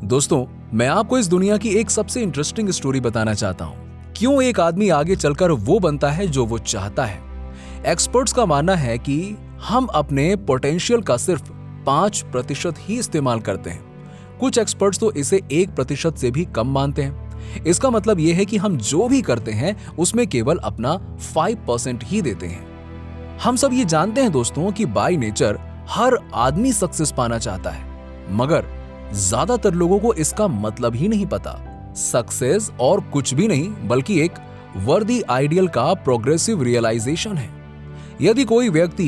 दोस्तों, मैं आपको इस दुनिया की एक सबसे इंटरेस्टिंग स्टोरी बताना चाहता हूँ। क्यों एक आदमी आगे चलकर वो बनता है जो वो चाहता है। एक्सपर्ट्स का मानना है कि हम अपने पोटेंशियल का सिर्फ 5% ही इस्तेमाल करते हैं। कुछ एक्सपर्ट्स तो इसे 1% से भी कम मानते हैं। इसका मतलब यह है कि हम जो भी करते हैं उसमें केवल अपना 5% ही देते हैं। हम सब ये जानते हैं दोस्तों कि बाय नेचर हर आदमी सक्सेस पाना चाहता है, मगर ज्यादातर लोगों को इसका मतलब ही नहीं पता। सक्सेस और कुछ भी नहीं बल्कि एक वर्दी आइडियल का प्रोग्रेसिव रियलाइजेशन है। यदि कोई व्यक्ति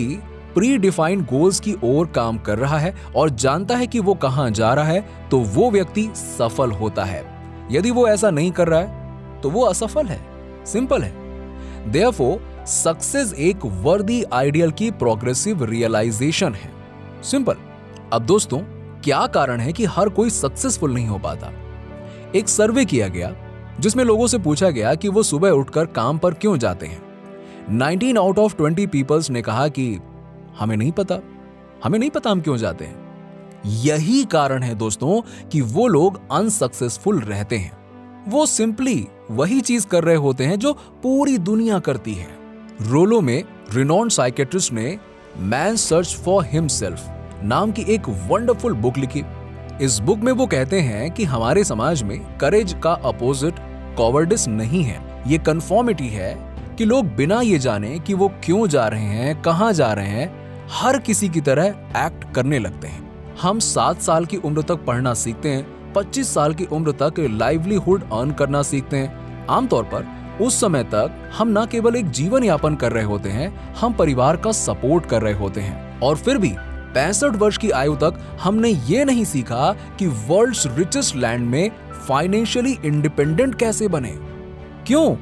प्री डिफाइंड गोल्स की ओर काम कर रहा है और जानता है कि वो कहां जा रहा है, तो वो व्यक्ति सफल होता है। यदि वो ऐसा नहीं कर रहा है तो वो असफल है। सिंपल है। देयरफॉर सक्सेस एक वर्दी आइडियल की प्रोग्रेसिव रियलाइजेशन है। सिंपल। अब दोस्तों, क्या कारण है कि हर कोई सक्सेसफुल नहीं हो पाता? एक सर्वे किया गया जिसमें लोगों से पूछा गया कि वो सुबह उठकर काम पर क्यों जाते हैं। 19 आउट ऑफ 20 पीपल्स ने कहा कि हमें नहीं पता हम क्यों जाते हैं। यही कारण है दोस्तों कि वो लोग अनसक्सेसफुल रहते हैं। वो सिंपली वही चीज कर रहे होते हैं जो पूरी दुनिया करती है। रोलो में रिनॉन्ड साइकेट्रिस्ट ने मैन सर्च फॉर हिमसेल्फ नाम की एक वंडरफुल बुक लिखी। इस बुक में वो कहते हैं कि हमारे समाज में करेज का अपोजिट कॉवर्डिस नहीं है, ये कन्फॉर्मिटी है कि लोग बिना ये जाने कि वो क्यों जा रहे हैं, कहां जा रहे हैं, हर किसी की तरह एक्ट करने लगते हैं। हम 7 साल की उम्र तक पढ़ना सीखते हैं, 25 साल की उम्र तक लाइवलीहुड अर्न करना सीखते हैं। आमतौर पर उस समय तक हम न केवल एक जीवन यापन कर रहे होते हैं, हम परिवार का सपोर्ट कर रहे होते हैं। और फिर भी 65 वर्ष की आयु तक हमने ये नहीं सीखा कि वर्ल्ड्स रिचेस्ट लैंड में फाइनेंशियली इंडिपेंडेंट कैसे बने। क्यों?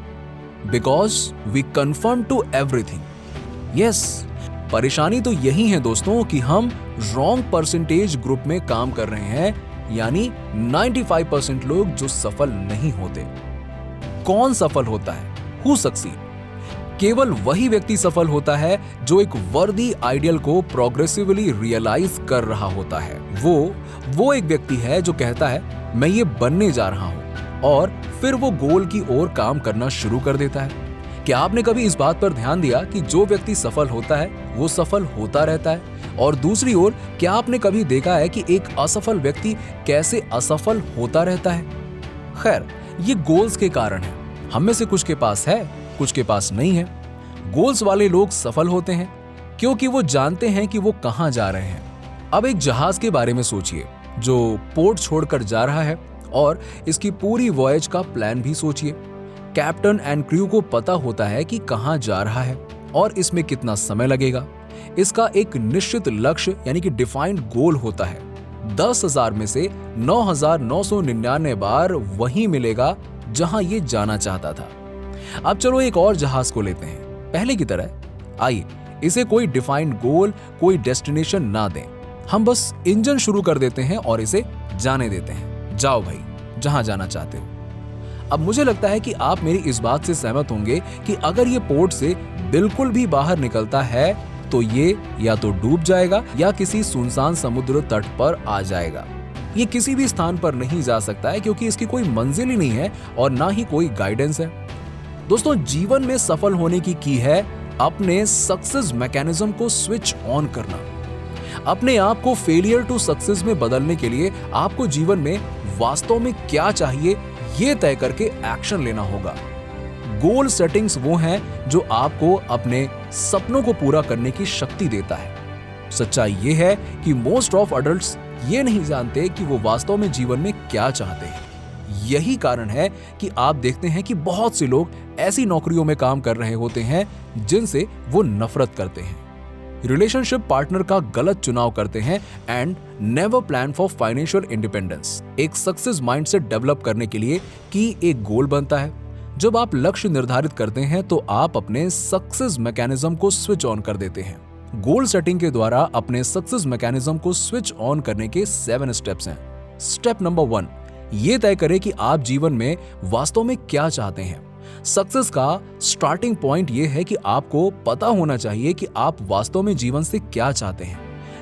Because we confirm to everything. Yes, परेशानी तो यही है दोस्तों कि हम रॉन्ग परसेंटेज ग्रुप में काम कर रहे हैं, यानी 95% लोग जो सफल नहीं होते। कौन सफल होता है? Who succeed? केवल वही व्यक्ति सफल होता है जो एक वर्दी आइडियल को प्रोग्रेसिवली रियलाइज कर रहा होता है। वो एक व्यक्ति है जो कहता है मैं ये बनने जा रहा हूं, और फिर वो गोल की ओर काम करना शुरू कर देता है। क्या आपने कभी इस बात पर ध्यान दिया कि जो व्यक्ति सफल होता है वो सफल होता रहता है, और दूसरी ओर क्या आपने कभी देखा है कि एक असफल व्यक्ति कैसे असफल होता रहता है? खैर, ये गोल्स के कारण है। हम में से कुछ के पास है, कुछ के पास नहीं है। गोल्स वाले लोग सफल होते हैं क्योंकि वो जानते हैं कि वो कहां जा रहे हैं। अब एक जहाज के बारे में सोचिए जो पोर्ट छोड़कर जा रहा है, और इसकी पूरी वॉयज का प्लान भी सोचिए। कैप्टन एंड क्रू को पता होता है कि कहां जा रहा है और इसमें कितना समय लगेगा। इसका एक निश्चित लक्ष्य यानी कि डिफाइंड गोल होता है। 10,000 में से 9,999 बार वहीं मिलेगा जहां ये जाना चाहता था। अब चलो एक और जहाज को लेते हैं। पहले की तरह आइए इसे कोई डिफाइंड गोल, कोई डेस्टिनेशन ना दें। हम बस इंजन शुरू कर देते हैं और इसे जाने देते हैं। जाओ भाई, जहां जाना चाहते हो। अब मुझे लगता है कि आप मेरी इस बात से सहमत होंगे कि अगर ये पोर्ट से बिल्कुल भी बाहर निकलता है तो ये या तो डूब जाएगा या किसी सुनसान समुद्र तट पर आ जाएगा। ये किसी भी स्थान पर नहीं जा सकता है क्योंकि इसकी कोई मंजिल ही नहीं है और ना ही कोई गाइडेंस है। दोस्तों, जीवन में सफल होने की है अपने सक्सेस मैकेनिज्म को स्विच ऑन करना। अपने आप को फेलियर टू सक्सेस में बदलने के लिए आपको जीवन में वास्तव में क्या चाहिए ये तय करके एक्शन लेना होगा। गोल सेटिंग्स वो हैं जो आपको अपने सपनों को पूरा करने की शक्ति देता है। सच्चाई ये है कि मोस्ट ऑफ अडल्ट्स ये नहीं जानते कि वो वास्तव में जीवन में क्या चाहते हैं। यही कारण है कि आप देखते हैं कि बहुत से लोग ऐसी नौकरियों में काम कर रहे होते हैं जिनसे वो नफरत करते हैं, रिलेशनशिप पार्टनर का गलत चुनाव करते हैं and never plan for financial independence. एक सक्सेस माइंडसेट डेवलप करने के लिए की एक गोल बनता है। जब आप लक्ष्य निर्धारित करते हैं तो आप अपने सक्सेस मैकेनिज्म को स्विच ऑन कर देते हैं। गोल सेटिंग के द्वारा अपने सक्सेस मैकेनिज्म को स्विच ऑन करने के 7 स्टेप्स हैं। स्टेप नंबर 1, ये तय करें कि आप जीवन में वास्तव में क्या चाहते हैं। सक्सेस का स्टार्टिंग पॉइंट ये है कि आपको पता होना चाहिए कि आप वास्तव में जीवन से क्या चाहते हैं।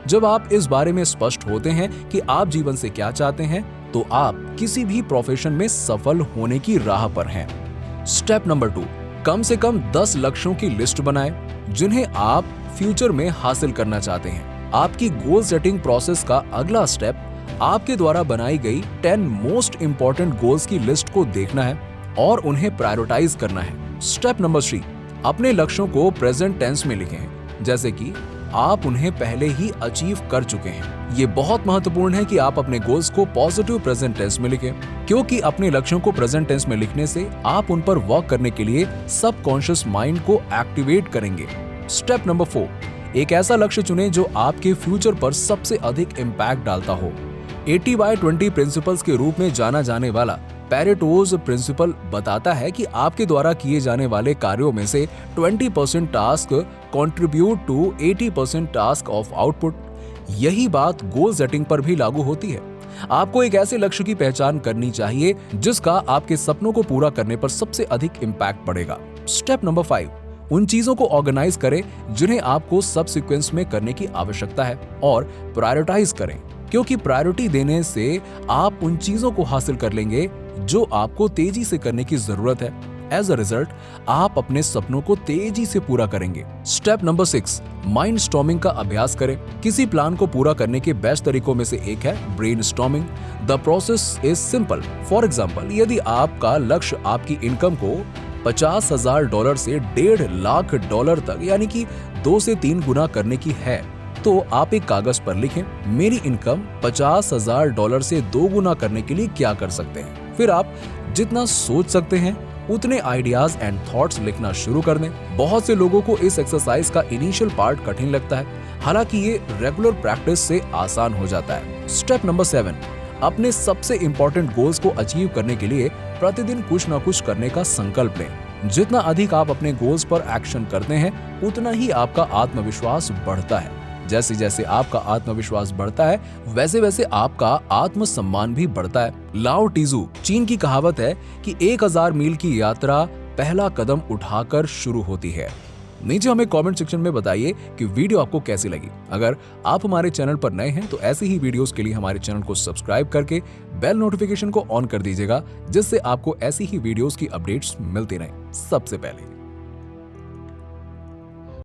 जब आप इस बारे में स्पष्ट होते हैं कि आप जीवन से क्या चाहते हैं, तो आप किसी भी प्रोफेशन में सफल होने की राह पर हैं। स्टेप नंबर 2, कम से कम 10 लक्ष्यों की लिस्ट बनाएं जिन्हें आप फ्यूचर में हासिल करना चाहते हैं। आपकी गोल सेटिंग प्रोसेस का अगला स्टेप आपके द्वारा बनाई गई 10 मोस्ट इंपॉर्टेंट गोल्स की लिस्ट को देखना है और उन्हें प्रायोरिटाइज करना है। स्टेप नंबर 3, अपने लक्ष्यों को प्रेजेंट टेंस में लिखें, जैसे कि आप उन्हें पहले ही अचीव कर चुके हैं। ये बहुत महत्वपूर्ण है कि आप अपने गोल्स को पॉजिटिव प्रेजेंट टेंस में लिखें, क्योंकि अपने लक्ष्यों को प्रेजेंट टेंस में लिखने से आप उन पर वर्क करने के लिए सबकॉन्शियस माइंड को एक्टिवेट करेंगे। स्टेप नंबर 4, एक ऐसा लक्ष्य चुनें जो आपके फ्यूचर पर सबसे अधिक इम्पैक्ट डालता हो। 80/20 प्रिंसिपल्स के रूप में जाना जाने वाला पैरेटोज प्रिंसिपल बताता है कि आपके द्वारा किए जाने वाले कार्यों में से 20% task contribute to 80% task of output. यही बात गोल सेटिंग पर भी लागू होती है। आपको एक ऐसे लक्ष्य की पहचान करनी चाहिए जिसका आपके सपनों को पूरा करने पर सबसे अधिक इम्पैक्ट पड़ेगा। स्टेप नंबर 5, उन चीजों को ऑर्गेनाइज करें जिन्हें आपको सब सीक्वेंस में करने की आवश्यकता है और प्रायोरिटाइज करें, क्योंकि प्रायोरिटी देने से आप उन चीजों को हासिल कर लेंगे जो आपको तेजी से करने की जरूरत है। एज अ रिजल्ट आप अपने सपनों को तेजी से पूरा करेंगे। स्टेप नंबर 6, माइंडस्टॉर्मिंग का अभ्यास करें। किसी प्लान को पूरा करने के बेस्ट तरीकों में से एक है brainstorming. The process is simple. For example, यदि आपका लक्ष्य आपकी इनकम को $50,000 से $1.5 लाख तक यानी कि 2 से 3 गुना करने की है, तो आप एक कागज पर लिखें, मेरी इनकम $50,000 से 2 गुना करने के लिए क्या कर सकते हैं। फिर आप जितना सोच सकते हैं उतने आइडियाज एंड थॉट्स लिखना शुरू कर दें। बहुत से लोगों को इस एक्सरसाइज का इनिशियल पार्ट कठिन लगता है, हालांकि ये रेगुलर प्रैक्टिस से आसान हो जाता है। स्टेप नंबर 7, अपने सबसे इंपॉर्टेंट गोल्स को अचीव करने के लिए प्रतिदिन कुछ ना कुछ करने का संकल्प लें। जितना अधिक आप अपने गोल्स पर एक्शन करते हैं, उतना ही आपका आत्मविश्वास बढ़ता है। जैसे जैसे आपका आत्मविश्वास बढ़ता है, वैसे वैसे आपका आत्मसम्मान भी बढ़ता है। लाओ टीजू चीन की कहावत है कि 1000 मील की यात्रा पहला कदम उठाकर शुरू होती है। नीचे हमें कमेंट सेक्शन में बताइए कि वीडियो आपको कैसी लगी। अगर आप हमारे चैनल पर नए हैं तो ऐसे ही वीडियोस के लिए हमारे चैनल को सब्सक्राइब करके बेल नोटिफिकेशन को ऑन कर दीजिएगा, जिससे आपको ऐसी ही वीडियोस की अपडेट्स मिलती रहें सबसे पहले।